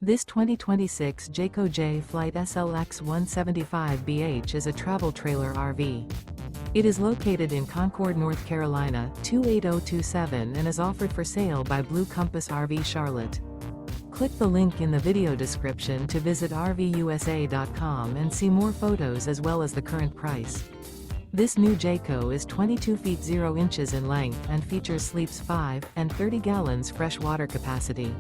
This 2026 Jayco Jay Flight SLX 175BH is a travel trailer RV. It is located in Concord, North Carolina, 28027 and is offered for sale by Blue Compass RV Charlotte. Click the link in the video description to visit RVUSA.com and see more photos as well as the current price. This new Jayco is 22 feet 0 inches in length and features sleeps 5 and 30 gallons fresh water capacity.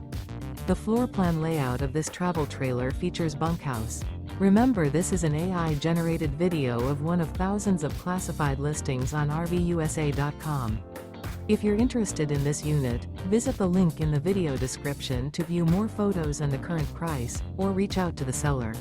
The floor plan layout of this travel trailer features bunkhouse. Remember, this is an AI-generated video of one of thousands of classified listings on RVUSA.com. If you're interested in this unit, visit the link in the video description to view more photos and the current price, or reach out to the seller.